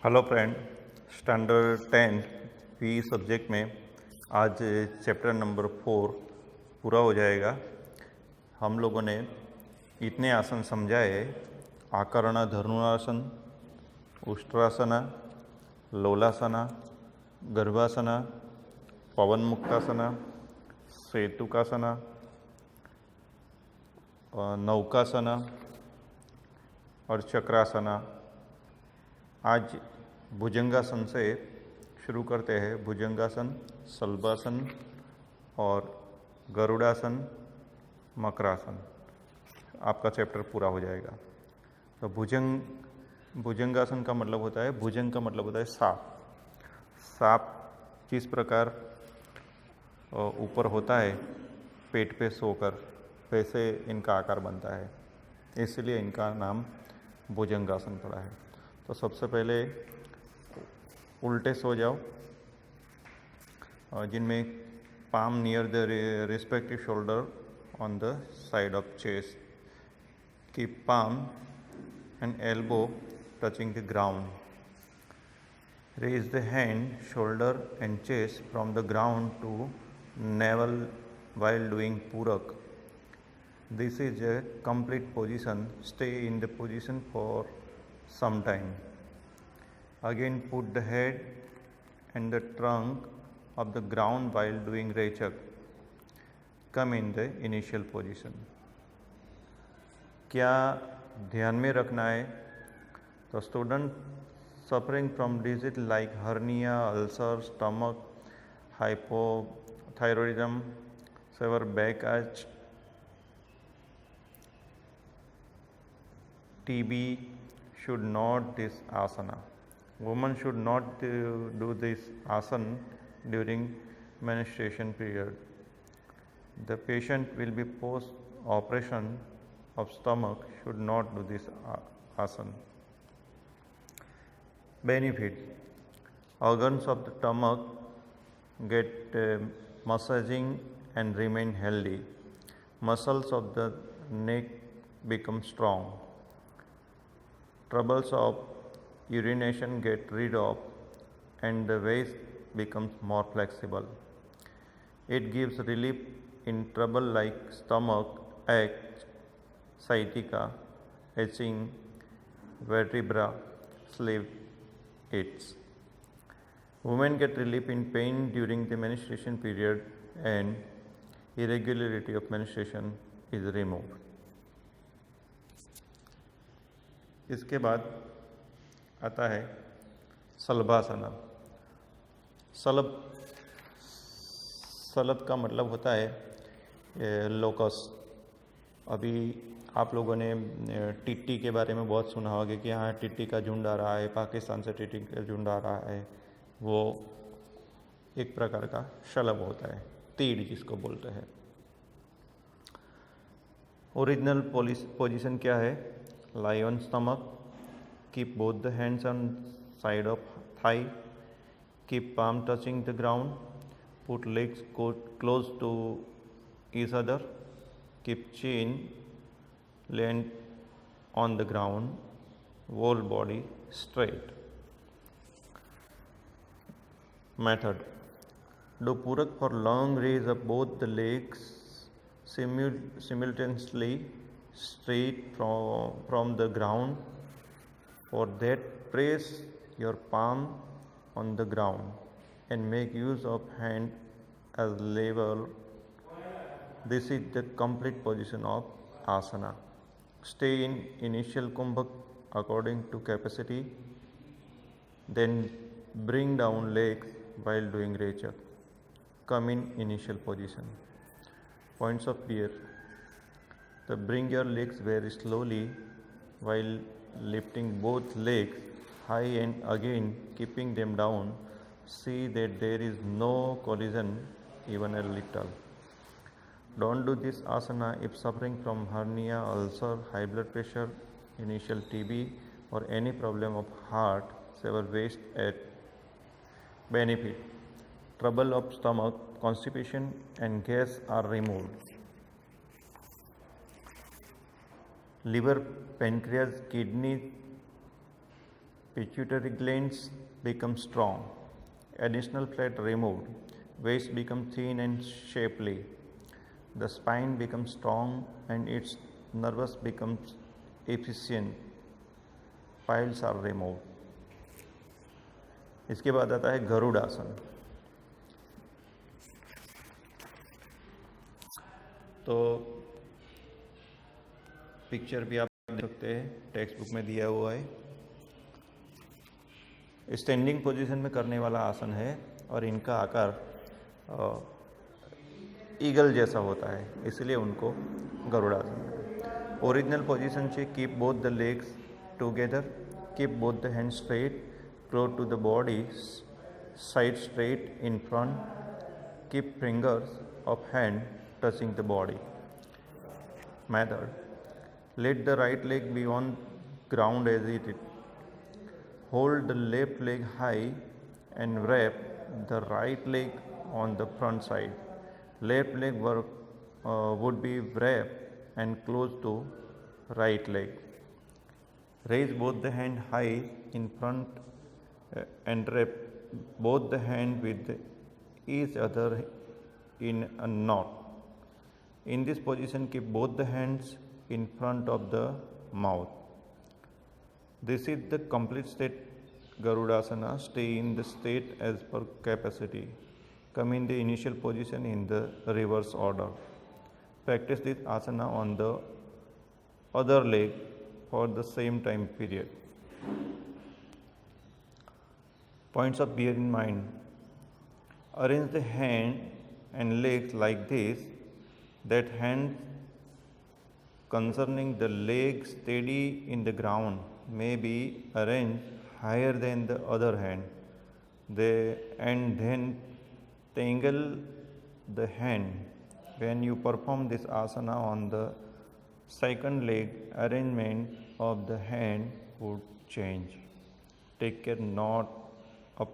Hello friend, standard 10 P subject में आज chapter number 4 पूरा हो जाएगा। हम लोगों ने इतने आसन समझाए: आकर्ण धनुरासन, उष्ट्रासना, लोलासना, गर्भासना, पवन मुक्तासना, सेतुकासना, नौकासना और चक्रासना। आज भुजंगासन से शुरू करते हैं। भुजंगासन, शलभासन और गरुड़ासन, मकरासन। आपका चैप्टर पूरा हो जाएगा। तो भुजंगासन का मतलब होता है, भुजंग का मतलब होता है सांप। सांप किस प्रकार ऊपर होता है पेट पे सोकर, वैसे इनका आकार बनता है, इसलिए इनका नाम भुजंगासन पड़ा है। तो सबसे पहले उल्टे सो जाओ, जिनमें palm near the respective shoulder on the side of chest, keep palm and elbow touching the ground, raise the hand, shoulder and chest from the ground to navel while doing purak. This is a complete position. Stay in the position for some time. Again, put the head and the trunk of the ground while doing rechak. Come in the initial position. क्या ध्यान में रखना है? तो student suffering from disease like hernia, ulcer, stomach, hypothyroidism, severe back ache, TB should not this asana. Women should not do this asana during menstruation period. The patient will be post operation of stomach should not do this asana. Benefit: organs of the stomach get massaging and remain healthy. Muscles of the neck become strong. Troubles of urination get rid of and the waist becomes more flexible. It gives relief in trouble like stomach ache, sciatica, itching, vertebra, sleep aids. Women get relief in pain during the menstruation period and irregularity of menstruation is removed. इसके बाद आता है शलभासना। शलभ का मतलब होता है locus. अभी आप लोगों ने टिट्टी के बारे में बहुत सुना होगा कि यहाँ टिट्टी का झुंड आ रहा है, पाकिस्तान से टिट्टी का झुंड आ रहा है। वो एक प्रकार का शलभ होता है, तीड़ जिसको बोलते हैं। ओरिजिनल पोजीशन क्या है? lie on stomach, keep both the hands on side of thigh, keep palm touching the ground, put legs close to each other, keep chin land on the ground, whole body straight. Method: do purak for long raise of both the legs simultaneously straight from the ground. For that, press your palm on the ground and make use of hand as level. This is the complete position of asana. Stay in initial kumbhak according to capacity, then bring down legs while doing rechak. Come in initial position. Points of fear: so bring your legs very slowly while lifting both legs high and again keeping them down. See that there is no collision even a little. Don't do this asana if suffering from hernia, ulcer, high blood pressure, initial TB or any problem of heart, severe waist ache. Benefit: trouble of stomach, constipation and gas are removed. Liver, pancreas, kidney pituitary glands become strong, additional fat removed, waist become thin and shapely, the spine becomes strong and its nervous becomes efficient, piles are removed. इसके बाद आता है गरुड़ आसन। तो picture भी आप देख सकते हैं, टेक्स्ट बुक में दिया हुआ है। स्टैंडिंग पोजीशन में करने वाला आसन है और इनका आकार ईगल जैसा होता है, इसलिए उनको गरुड़ासन। ओरिजिनल पोजीशन से keep both the legs together, keep both the hands straight, close to the body, side straight in front, keep fingers of hand touching the body. Method: let the right leg be on ground as it is. Hold the left leg high and wrap the right leg on the front side. Left leg would be wrapped and close to right leg. Raise both the hand high in front and wrap both the hand with each other in a knot. In this position, keep both the hands in front of the mouth. This is the complete state Garudasana. Stay in the state as per capacity. Come in the initial position in the reverse order. Practice this asana on the other leg for the same time period. Points of bear in mind: arrange the hand and legs like this, that hand concerning the leg steady in the ground may be arranged higher than the other hand, and then tangle the hand. When you perform this asana on the second leg, arrangement of the hand would change. Take care not of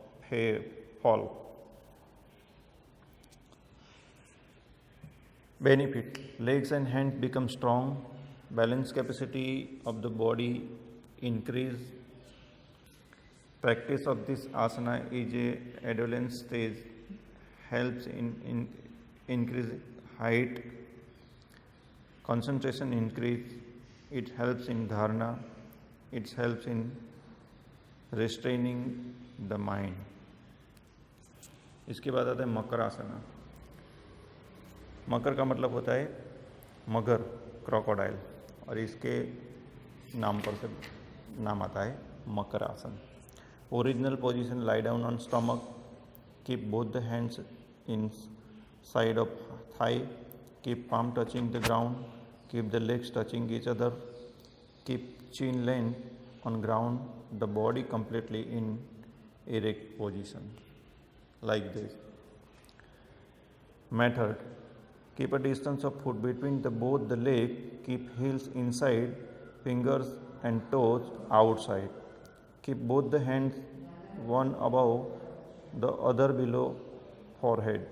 fall. Benefit: legs and hands become strong, balance capacity of the body increase. Practice of this asana is a adolescent stage, helps in increase height, concentration increase, it helps in dharana, it helps in restraining the mind. इसके बाद आता है मकर आसना। मकर का मतलब होता है मगर, crocodile, और इसके नाम पर से नाम आता है मकर आसन। Original position: lie down on stomach, keep both the hands in side of thigh, keep palm touching the ground, keep the legs touching each other, keep chin length on ground, the body completely in erect position like this. Method: keep a distance of foot between both the leg, keep heels inside, fingers and toes outside. Keep both the hands, one above the other below forehead.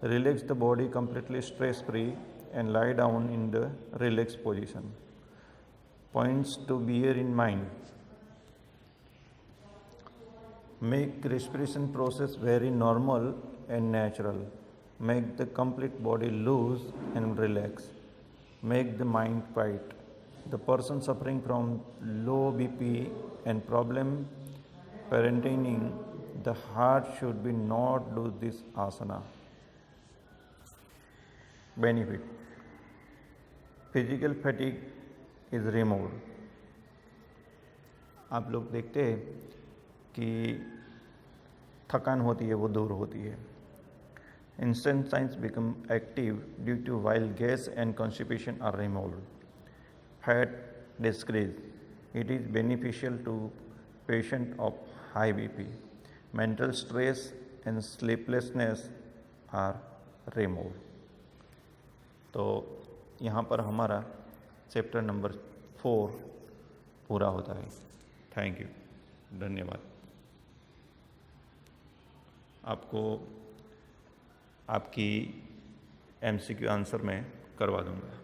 Relax the body completely stress free and lie down in the relaxed position. Points to bear in mind: make respiration process very normal and natural. Make the complete body loose and relax. Make the mind quiet. The person suffering from low BP and problem parenting the heart should be not do this asana. Benefit: physical fatigue is removed. आप लोग देखते हैं कि थकान होती है, वो दूर होती है. Instant signs become active due to while gas and constipation are removed. Fat decrease. It is beneficial to patient of high BP. Mental stress and sleeplessness are removed. तो यहाँ पर हमारा चैप्टर नंबर 4 पूरा होता है. थैंक यू, धन्यवाद. आपको आपकी MCQ आंसर मैं करवा दूँगा.